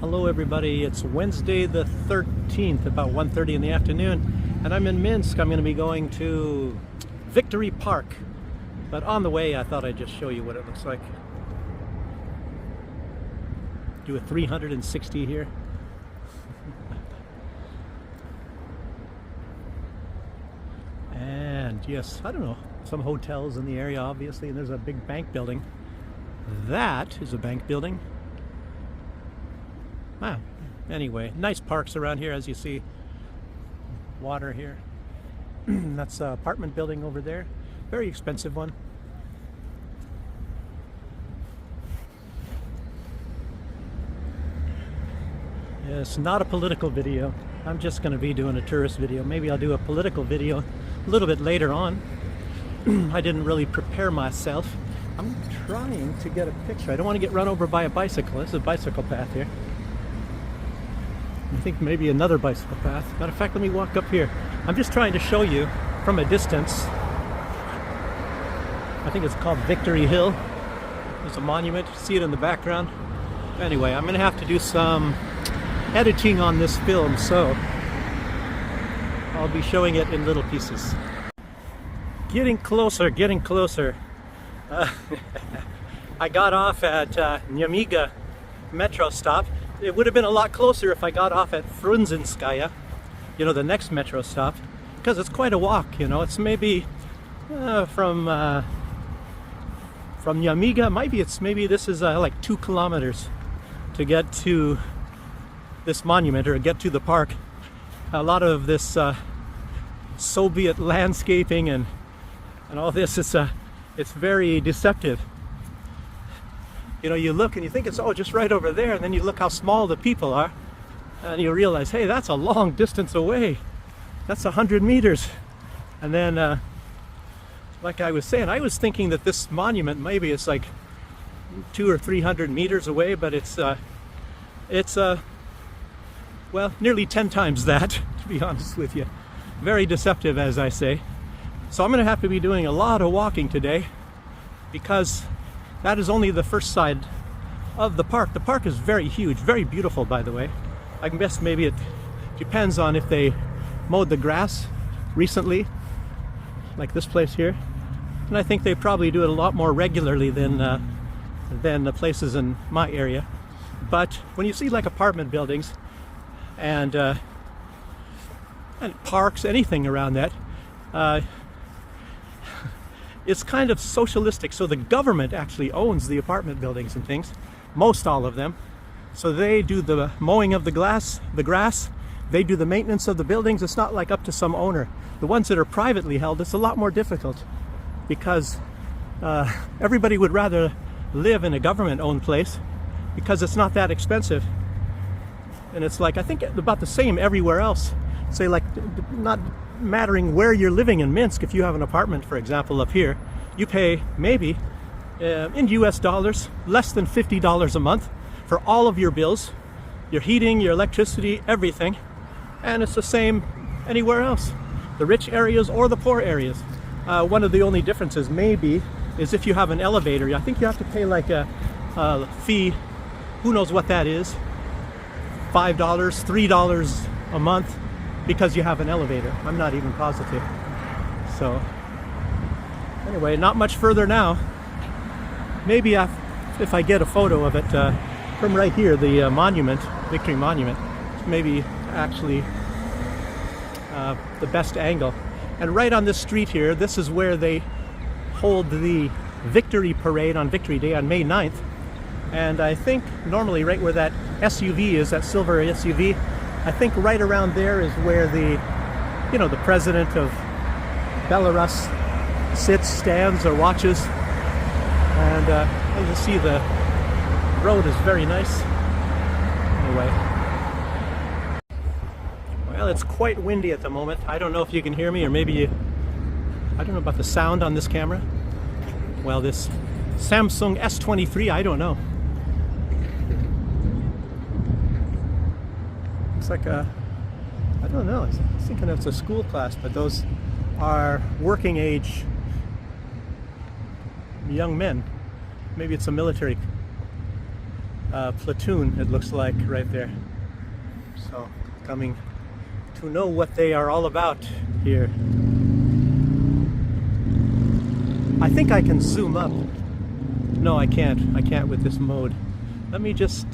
Hello everybody, it's Wednesday the 13th, about 1:30 in the afternoon, and I'm in Minsk. I'm going to be going to Victory Park, but on the way I thought I'd just show you what it looks like. Do a 360 here. And yes, I don't know, some hotels in the area obviously, and there's a big bank building. That is a bank building. Wow. Anyway, nice parks around here, as you see. Water here. That's an apartment building over there. Very expensive one. It's not a political video. I'm just going to be doing a tourist video. Maybe I'll do a political video a little bit later on. I didn't really prepare myself. I'm trying to get a picture. I don't want to get run over by a bicycle. This is a bicycle path here. I think maybe another bicycle path. Matter of fact, let me walk up here. I'm just trying to show you from a distance. I think it's called Victory Hill. There's a monument. See it in the background. Anyway, I'm going to have to do some editing on this film, so I'll be showing it in little pieces. Getting closer, getting closer. I got off at Nyamiga metro stop. It would have been a lot closer if I got off at Frunzinskaya, you know, the next metro stop, because it's quite a walk, you know. It's maybe from Nyamiga, maybe this is like 2 kilometers to get to this monument or get to the park. A lot of this Soviet landscaping and all this, it's very deceptive. You know, you look and you think it's just right over there, and then you look how small the people are, and you realize, hey, that's a long distance away. That's 100 meters. And then, like I was saying, I was thinking that this monument maybe it's like 200 or 300 meters away, but it's well, nearly 10 times that, to be honest with you. Very deceptive, as I say. So I'm going to have to be doing a lot of walking today, because that is only the first side of the park. The park is very huge, very beautiful, by the way. I guess maybe it depends on if they mowed the grass recently, like this place here. And I think they probably do it a lot more regularly than the places in my area. But when you see like apartment buildings and parks, anything around that, it's kind of socialistic. So the government actually owns the apartment buildings and things, most all of them. So they do the mowing of the grass, they do the maintenance of the buildings. It's not like up to some owner. The ones that are privately held, it's a lot more difficult, because everybody would rather live in a government-owned place because it's not that expensive. And it's like, I think about the same everywhere else. Say like, not mattering where you're living in Minsk, if you have an apartment, for example, up here, you pay maybe in US dollars less than $50 a month for all of your bills, your heating, your electricity, everything. And it's the same anywhere else, the rich areas or the poor areas. One of the only differences maybe is if you have an elevator. I think you have to pay like a fee, who knows what that is, $5, $3 a month, because you have an elevator. I'm not even positive. So anyway, not much further now. Maybe if I get a photo of it from right here, the monument, Victory Monument, maybe actually the best angle. And right on this street here, this is where they hold the Victory Parade on Victory Day on May 9th. And I think normally right where that SUV is, that silver SUV, I think right around there is where the president of Belarus sits, stands, or watches. And as you see, the road is very nice. Anyway, well, it's quite windy at the moment. I don't know if you can hear me, or maybe I don't know about the sound on this camera. Well, this Samsung S23, I don't know. Looks like I don't know, I was thinking it's a school class, but those are working age young men. Maybe it's a military platoon, it looks like, right there. So, coming to know what they are all about here. I think I can zoom up. No, I can't. I can't with this mode. Let me just,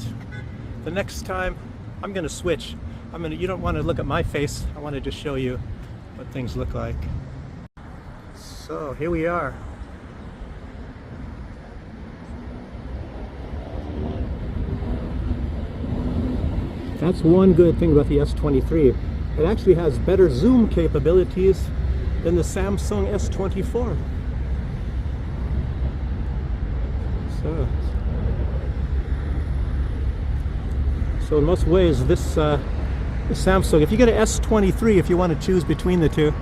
the next time, I'm gonna switch. You don't want to look at my face. I want to just show you what things look like. So here we are. That's one good thing about the S23. It actually has better zoom capabilities than the Samsung S24. So in most ways, this Samsung, if you get an S23, if you want to choose between the two,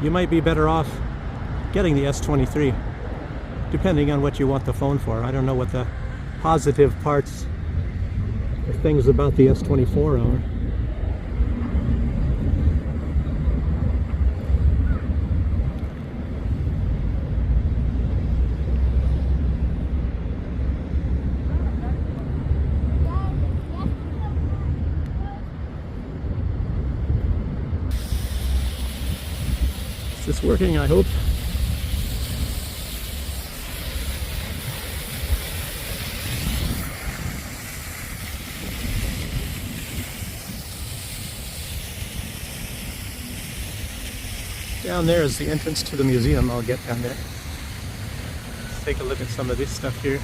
you might be better off getting the S23, depending on what you want the phone for. I don't know what the positive parts or things about the S24 are. Is this working, I hope? Down there is the entrance to the museum. I'll get down there. Let's take a look at some of this stuff here.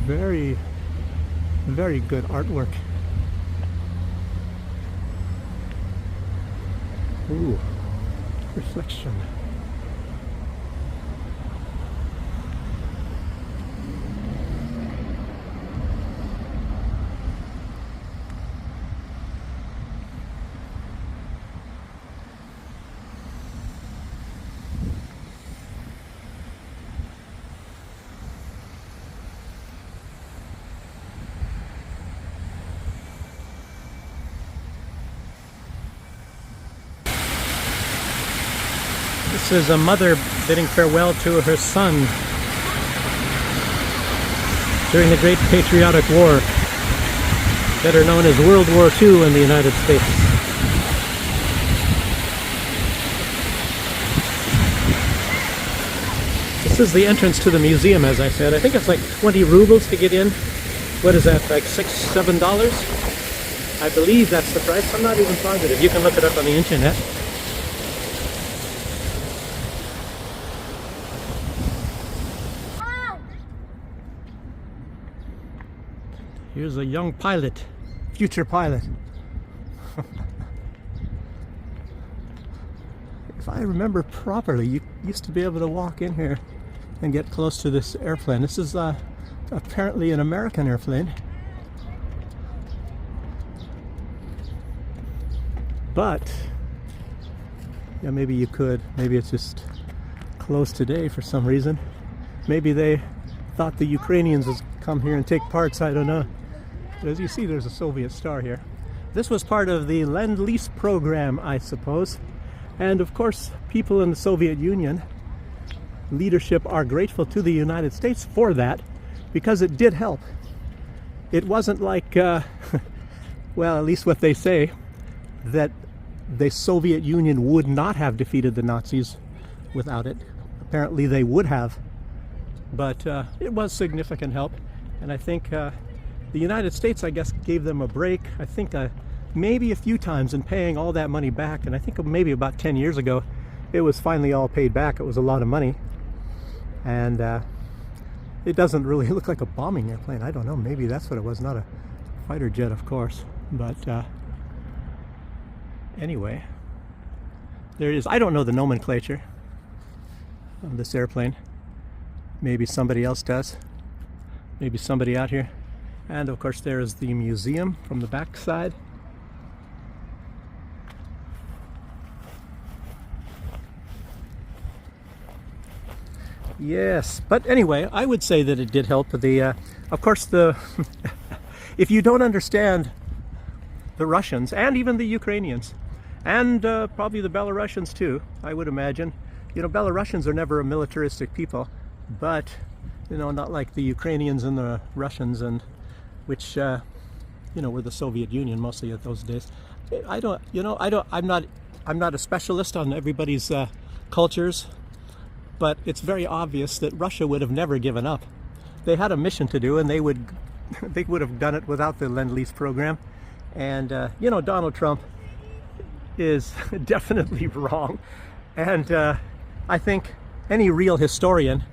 Very, very good artwork. Ooh, reflection. This is a mother bidding farewell to her son during the Great Patriotic War, better known as World War II in the United States. This is the entrance to the museum, as I said. I think it's like 20 rubles to get in. What is that, like $6-7? I believe that's the price. I'm not even positive. You can look it up on the internet. Here's a young pilot, future pilot. If I remember properly, you used to be able to walk in here and get close to this airplane. This is apparently an American airplane. But, yeah, maybe you could. Maybe it's just closed today for some reason. Maybe they thought the Ukrainians would come here and take parts, I don't know. As you see, there's a Soviet star here. This was part of the Lend-Lease program, I suppose. And of course, people in the Soviet Union, leadership, are grateful to the United States for that, because it did help. It wasn't like, well, at least what they say, that the Soviet Union would not have defeated the Nazis without it. Apparently they would have. But it was significant help. And I think the United States, I guess, gave them a break, I think maybe a few times in paying all that money back. And I think maybe about 10 years ago, it was finally all paid back. It was a lot of money. And it doesn't really look like a bombing airplane. I don't know, maybe that's what it was. Not a fighter jet, of course. But anyway, There it is. I don't know the nomenclature of this airplane. Maybe somebody else does. Maybe somebody out here. And of course there is the museum from the back side. Yes, but anyway, I would say that it did help. Of course, if you don't understand the Russians and even the Ukrainians, and probably the Belarusians too, I would imagine. You know, Belarusians are never a militaristic people, but you know, not like the Ukrainians and the Russians, and which you know, were the Soviet Union mostly at those days. I'm not a specialist on everybody's cultures. But it's very obvious that Russia would have never given up. They had a mission to do, and they would have done it without the Lend-Lease program. And you know, Donald Trump is definitely wrong. And I think any real historian,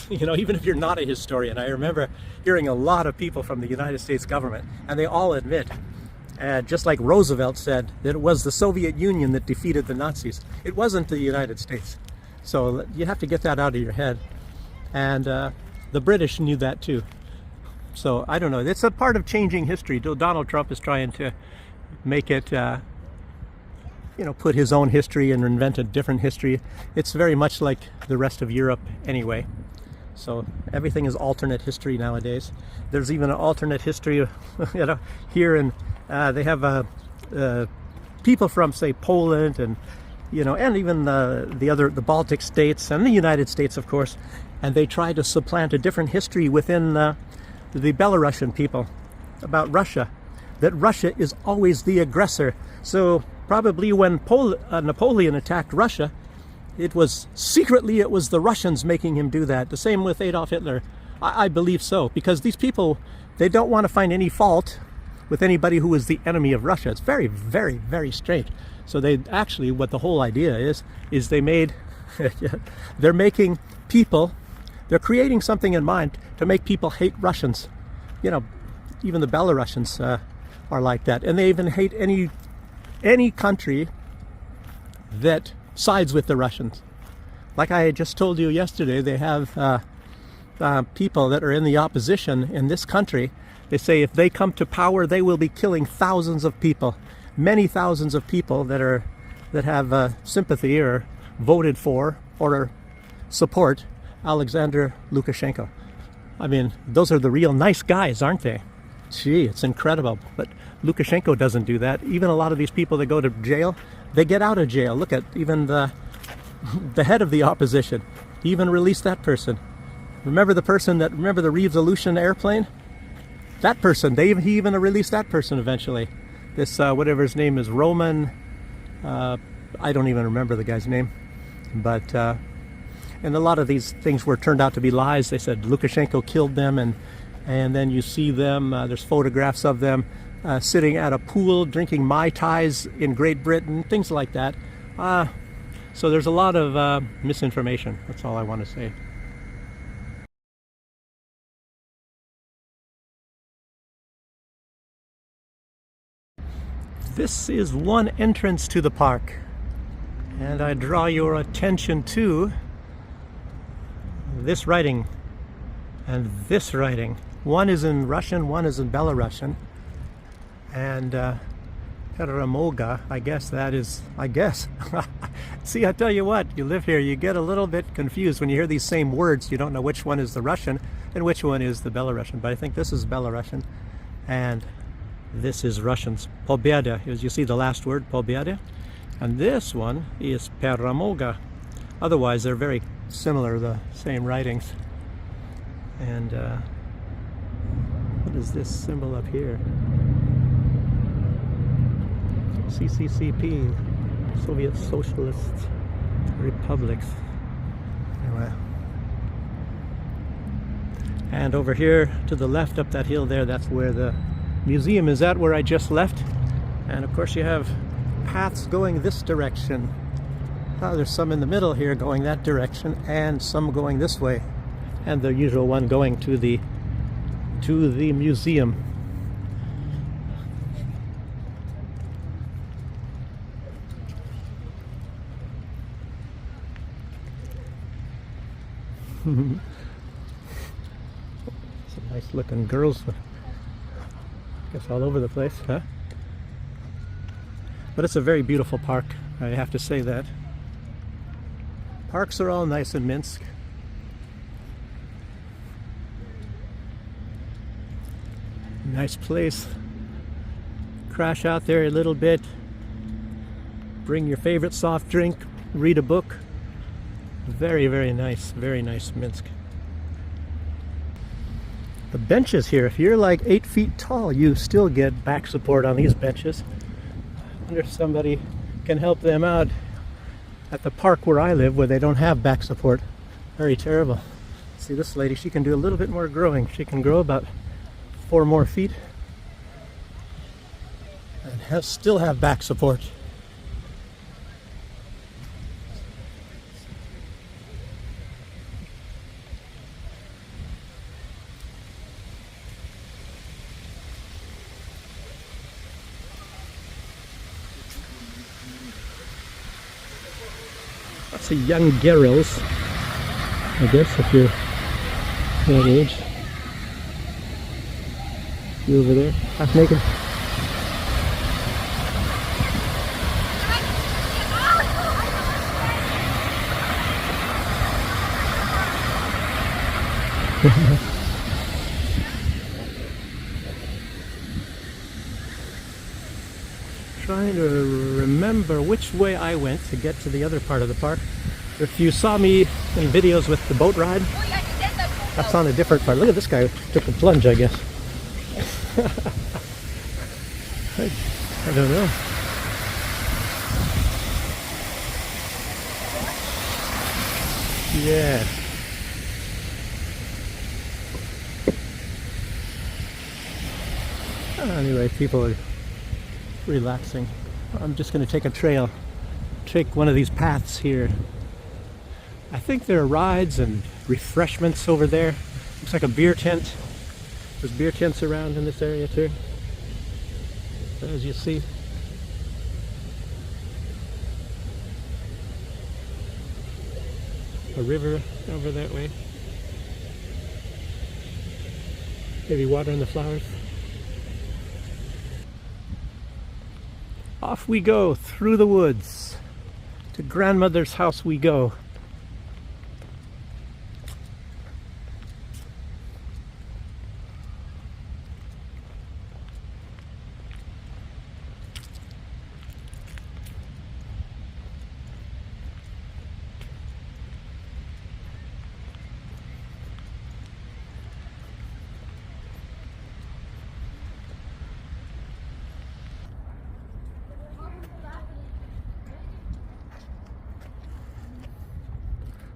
you know, even if you're not a historian, I remember hearing a lot of people from the United States government, and they all admit, just like Roosevelt said, that it was the Soviet Union that defeated the Nazis. It wasn't the United States. So you have to get that out of your head. And the British knew that too. So I don't know. It's a part of changing history. Donald Trump is trying to make it, you know, put his own history and invent a different history. It's very much like the rest of Europe anyway. So everything is alternate history nowadays. There's even an alternate history, you know, here, and they have people from, say, Poland and, you know, and even the Baltic states and the United States, of course, and they try to supplant a different history within the Belarusian people about Russia, that Russia is always the aggressor. So probably when Napoleon attacked Russia, it was the Russians making him do that. The same with Adolf Hitler. I believe so, because these people, they don't want to find any fault with anybody who is the enemy of Russia. It's very, very, very strange. So they actually, what the whole idea is they made, they're making people, they're creating something in mind to make people hate Russians. You know, even the Belarusians are like that. And they even hate any country that sides with the Russians. Like I just told you yesterday, they have people that are in the opposition in this country. They say if they come to power, they will be killing thousands of people. Many thousands of people that have sympathy or voted for or support Alexander Lukashenko. I mean, those are the real nice guys, aren't they? Gee, it's incredible. But Lukashenko doesn't do that. Even a lot of these people that go to jail, they get out of jail. Look at even the head of the opposition. He even released that person. Remember the Revolution airplane? That person, he even released that person eventually. This, whatever his name is, Roman, I don't even remember the guy's name. But, and a lot of these things were turned out to be lies. They said Lukashenko killed them, and then you see them, there's photographs of them sitting at a pool drinking Mai Tais in Great Britain, things like that. So there's a lot of misinformation. That's all I want to say. This is one entrance to the park, and I draw your attention to this writing and this writing. One is in Russian, one is in Belarusian, and Peramoga, I guess that is, See, I tell you what, you live here, you get a little bit confused when you hear these same words. You don't know which one is the Russian and which one is the Belarusian, but I think this is Belarusian, and this is Russians. Pobeda, as you see the last word, Pobeda. And this one is Peramoga. Otherwise, they're very similar, the same writings. And what is this symbol up here? CCCP, Soviet Socialist Republics. Anyway. And over here to the left up that hill there, that's where the museum is at, where I just left. And of course you have paths going this direction. There's some in the middle here going that direction, and some going this way, and the usual one going to the museum. Some nice looking girls, I guess all over the place, huh? But it's a very beautiful park, I have to say that. Parks are all nice in Minsk. Nice place. Crash out there a little bit. Bring your favorite soft drink. Read a book. Very, very nice Minsk. The benches here, if you're like 8 feet tall, you still get back support on these benches. I wonder if somebody can help them out at the park where I live, where they don't have back support. Very terrible. See, this lady, she can do a little bit more growing. She can grow about 4 more feet and still have back support. Lots of young girls, I guess, if you're that age. You over there, half naked. Trying to remember which way I went to get to the other part of the park. If you saw me in videos with the boat ride, that's on a different part. Look at this guy who took a plunge, I guess. I don't know. Yeah. Anyway, people are relaxing. I'm just going to take a trail, take one of these paths here. I think there are rides and refreshments over there. Looks like a beer tent. There's beer tents around in this area too, as you see. A river over that way. Maybe watering the flowers. Off we go through the woods. To grandmother's house we go.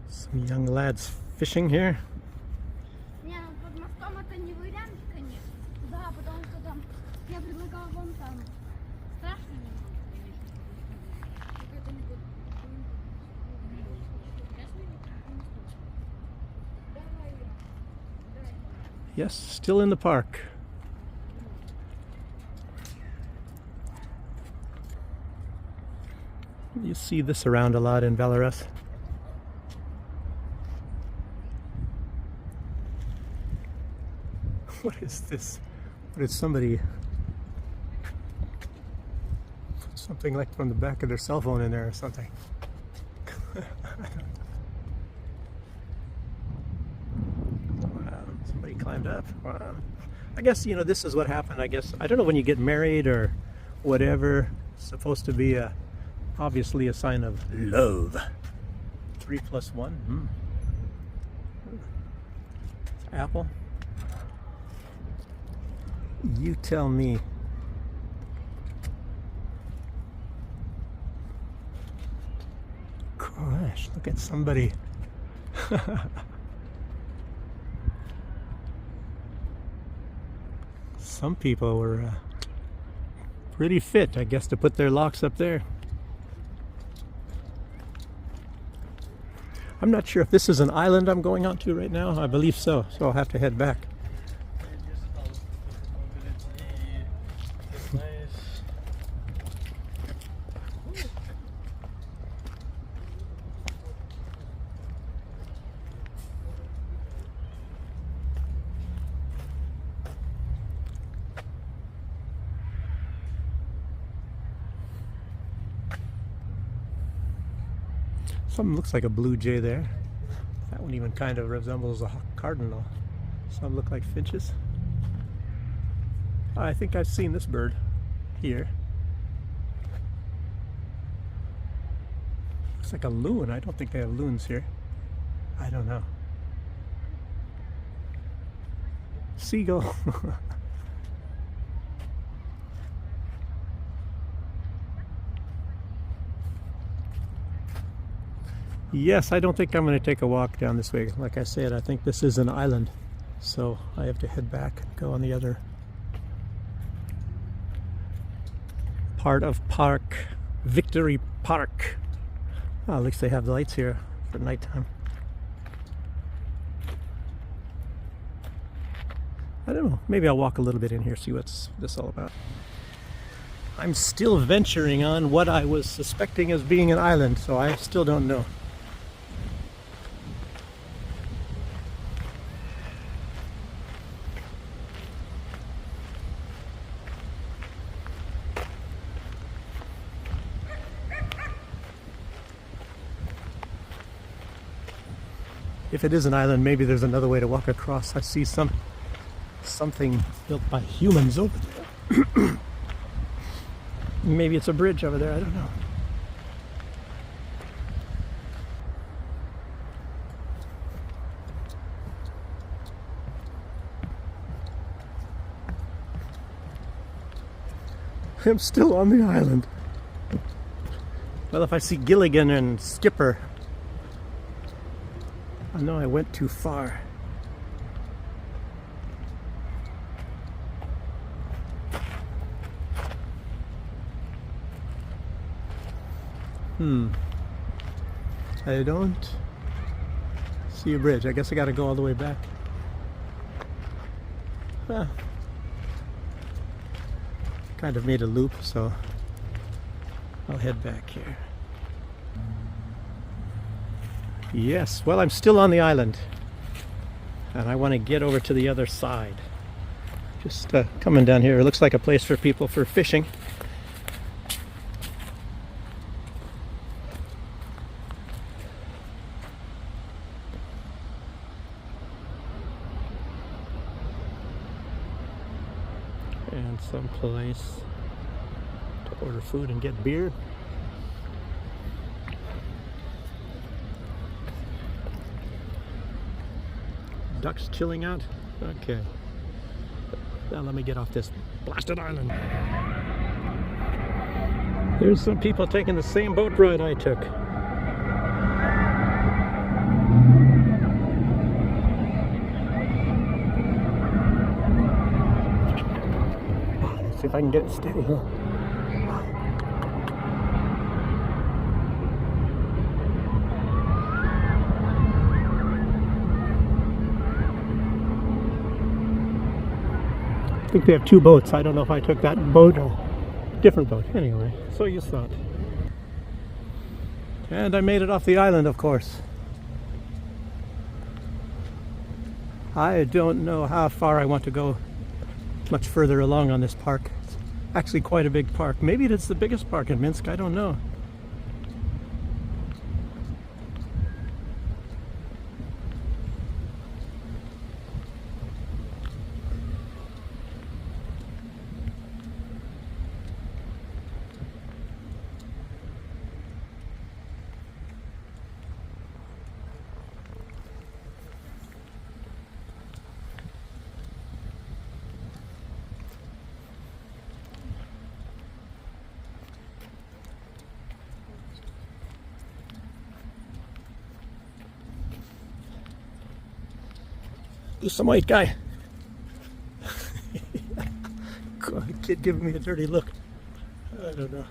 Some young lads fishing here. Yes, still in the park. You see this around a lot in Belarus. What is this? What is somebody... something like from the back of their cell phone in there or something. Wow, somebody climbed up. Wow. I guess, you know, this is what happened, I guess. I don't know when you get married or whatever. It's supposed to be obviously a sign of love. 3 + 1. Apple. You tell me. Gosh, look at somebody. Some people were pretty fit, I guess, to put their locks up there. I'm not sure if this is an island I'm going on to right now. I believe so, so I'll have to head back. Some looks like a blue jay there. That one even kind of resembles a cardinal. Some look like finches. I think I've seen this bird here. Looks like a loon. I don't think they have loons here. I don't know. Seagull. Yes, I don't think I'm going to take a walk down this way. Like I said, I think this is an island. So I have to head back and go on the other part of Park, Victory Park. Oh, at least they have the lights here for nighttime. I don't know, maybe I'll walk a little bit in here, see what's this all about. I'm still venturing on what I was suspecting as being an island, so I still don't know. If it is an island, maybe there's another way to walk across. I see something built by humans over there. Maybe it's a bridge over there, I don't know. I'm still on the island. Well, if I see Gilligan and Skipper, I know I went too far. I don't see a bridge. I guess I gotta go all the way back. Well, kind of made a loop, so I'll head back here. Yes, well, I'm still on the island and I want to get over to the other side. Just coming down here. It looks like a place for people for fishing. And some place to order food and get beer. Ducks chilling out? Okay. Now let me get off this blasted island. There's some people taking the same boat ride I took. Let's see if I can get it steady here. I think they have two boats. I don't know if I took that boat or a different boat. Anyway, so you thought. And I made it off the island, of course. I don't know how far I want to go much further along on this park. It's actually quite a big park. Maybe it's the biggest park in Minsk, I don't know. There's some white guy. Kid giving me a dirty look. I don't know.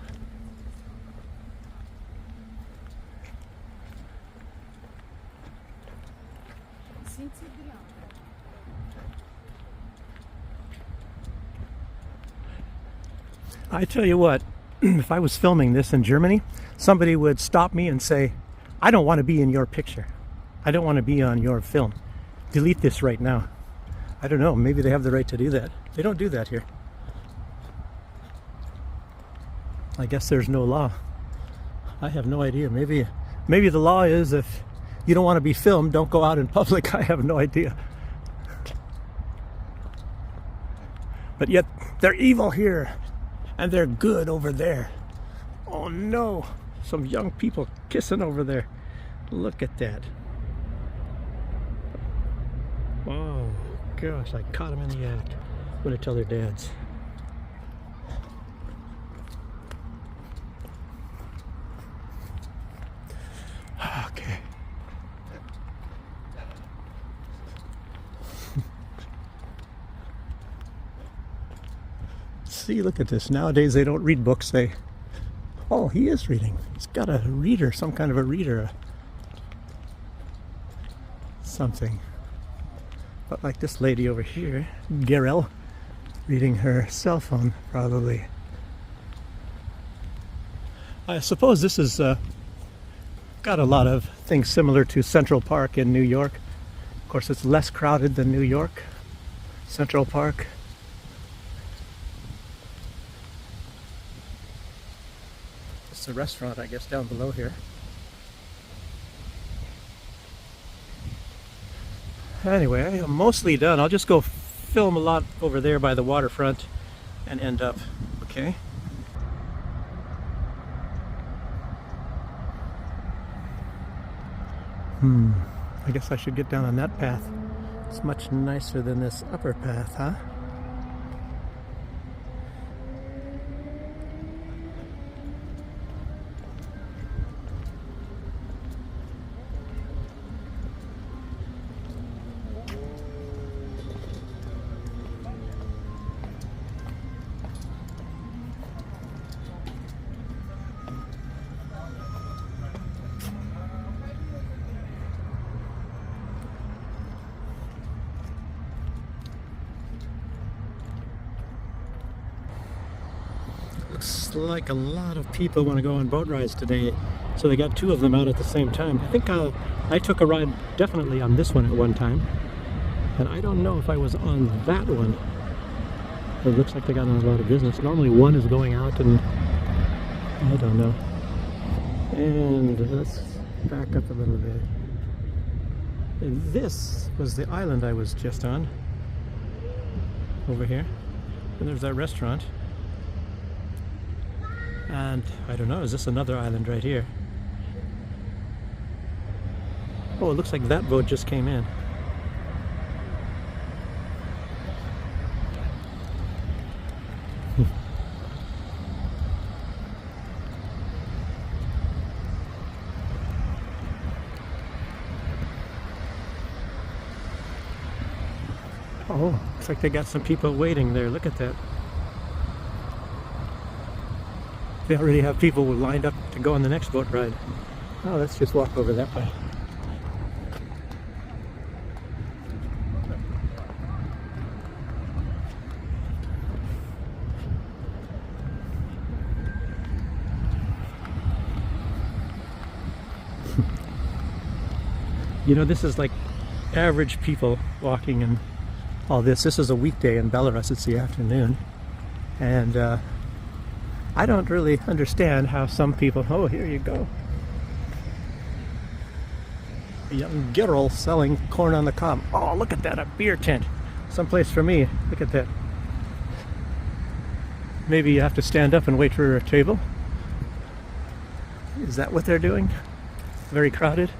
I tell you what, if I was filming this in Germany, somebody would stop me and say, I don't want to be in your picture. I don't want to be on your film. Delete this right now. I don't know, maybe they have the right to do that. They don't do that here. I guess there's no law. I have no idea. Maybe Maybe the law is if you don't want to be filmed, don't go out in public. I have no idea. But yet they're evil here and they're good over there. Oh no, some young people kissing over there. Look at that. Oh gosh, I caught them in the act. I'm gonna tell their dads. Okay. See, look at this. Nowadays they don't read books. Oh, he is reading. He's got a reader, some kind of a reader. Something. But like this lady over here, Garel, reading her cell phone, probably. I suppose this is got a lot of things similar to Central Park in New York. Of course, it's less crowded than New York. Central Park. It's a restaurant, I guess, down below here. Anyway, I'm mostly done. I'll just go film a lot over there by the waterfront and end up, okay? I guess I should get down on that path. It's much nicer than this upper path, huh? Looks like a lot of people want to go on boat rides today, so they got two of them out at the same time. I think I took a ride definitely on this one at one time, and I don't know if I was on that one. It looks like they got on a lot of business. Normally one is going out, and I don't know. And let's back up a little bit. And this was the island I was just on, over here, and there's that restaurant. And I don't know, is this another island right here? Oh, it looks like that boat just came in. Oh, looks like they got some people waiting there. Look at that. They already have people lined up to go on the next boat ride. Oh, let's just walk over that way. You know, this is like average people walking and all this. This is a weekday in Belarus. It's the afternoon. And I don't really understand how some people... Oh, here you go. A young girl selling corn on the cob. Oh, look at that, a beer tent. Someplace for me. Look at that. Maybe you have to stand up and wait for a table. Is that what they're doing? Very crowded.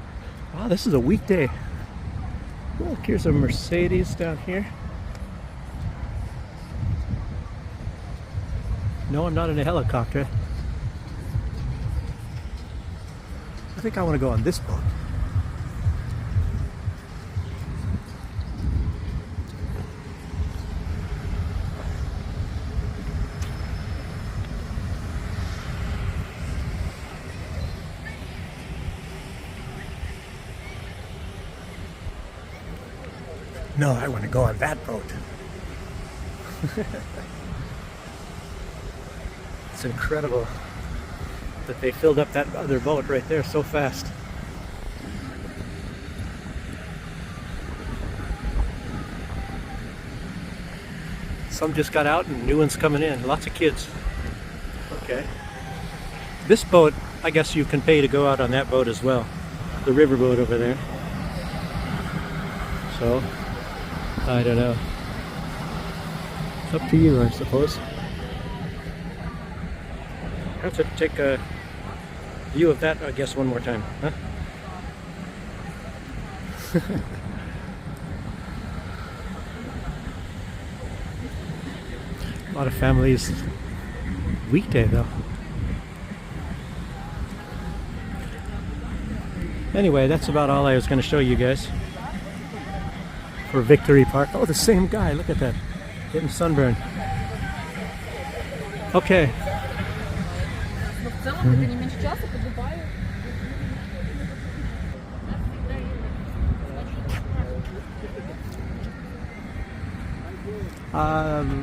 Wow, this is a weekday. Look, here's a Mercedes down here. No, I'm not in a helicopter. I think I want to go on this boat. No, I want to go on that boat. It's incredible that they filled up that other boat right there so fast. Some just got out and new ones coming in. Lots of kids. Okay. This boat I guess you can pay to go out on that boat as well. The riverboat over there. So, I don't know. It's up to you, I suppose. I have to take a view of that, I guess, one more time, huh? A lot of families. Weekday though. Anyway, that's about all I was going to show you guys for Victory Park. Oh, the same guy. Look at that. Getting sunburned. Okay.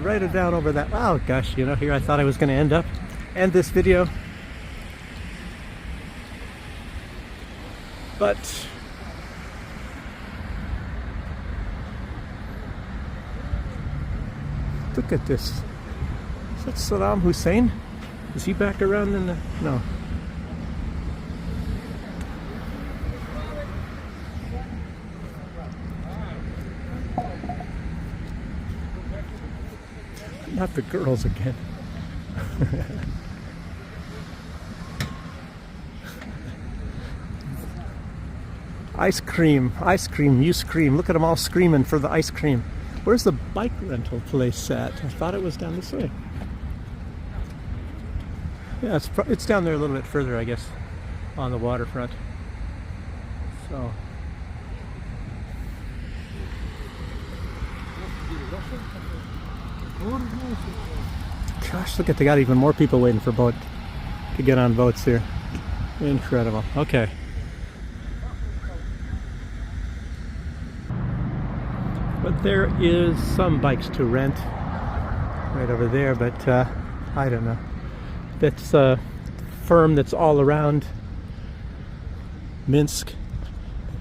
Write it down over that. Oh gosh, you know, here I thought I was going to end this video. But look at this. Is that Saddam Hussein? Is he back around in the... No. Not the girls again. Ice cream, you scream. Look at them all screaming for the ice cream. Where's the bike rental place at? I thought it was down this way. Yeah, it's down there a little bit further, I guess, on the waterfront. So. Gosh, look at, they got even more people waiting for boat to get on boats here. Incredible. Okay. But there is some bikes to rent right over there, but I don't know. That's a firm that's all around Minsk.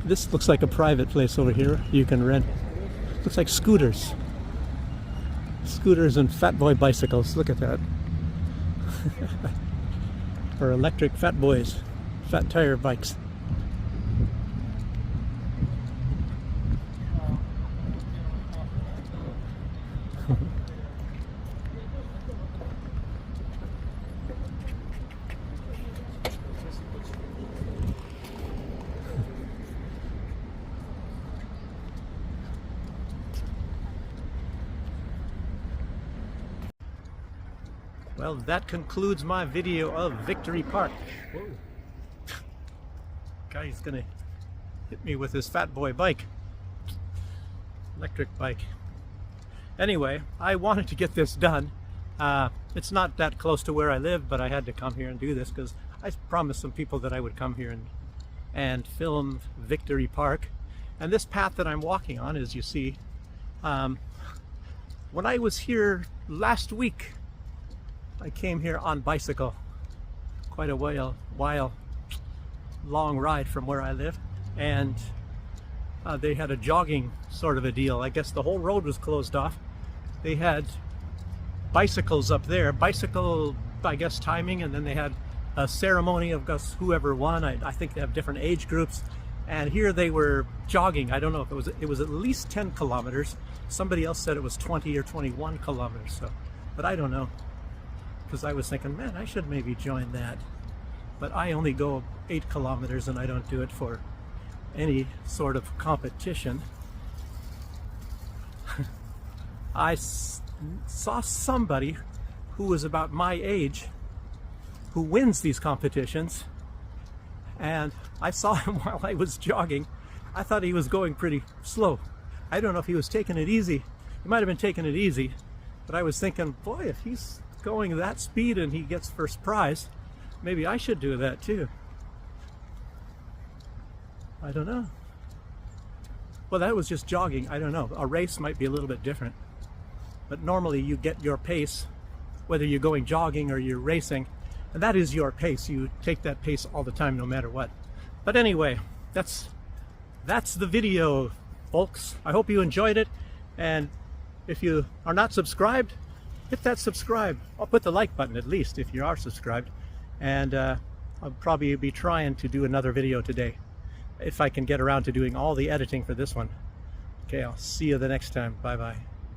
This looks like a private place over here. You can rent. Looks like scooters. Scooters and fat boy bicycles. Look at that. Or electric fat boys. Fat tire bikes. Well, that concludes my video of Victory Park. Whoa. Guy's gonna hit me with his fat boy bike. Electric bike. Anyway, I wanted to get this done. It's not that close to where I live, but I had to come here and do this because I promised some people that I would come here and film Victory Park. And this path that I'm walking on, as you see, when I was here last week, I came here on bicycle, quite a while, long ride from where I live, and they had a jogging sort of a deal. I guess the whole road was closed off. They had bicycles up there, bicycle, I guess, timing, and then they had a ceremony of whoever won. I think they have different age groups, and here they were jogging. I don't know if it was at least 10 kilometers. Somebody else said it was 20 or 21 kilometers, so, but I don't know. Because I was thinking, man, I should maybe join that. But I only go 8 kilometers and I don't do it for any sort of competition. I saw somebody who was about my age who wins these competitions, and I saw him while I was jogging. I thought he was going pretty slow. I don't know if he was taking it easy. He might have been taking it easy, but I was thinking, boy, if he's going that speed and he gets first prize, maybe I should do that too. I don't know. Well, that was just jogging. I don't know. A race might be a little bit different, but normally you get your pace, whether you're going jogging or you're racing, and that is your pace. You take that pace all the time, no matter what. But anyway, that's the video, folks. I hope you enjoyed it, and if you are not subscribed, hit that subscribe. I'll put the like button at least if you are subscribed. And I'll probably be trying to do another video today, if I can get around to doing all the editing for this one. Okay, I'll see you the next time. Bye bye.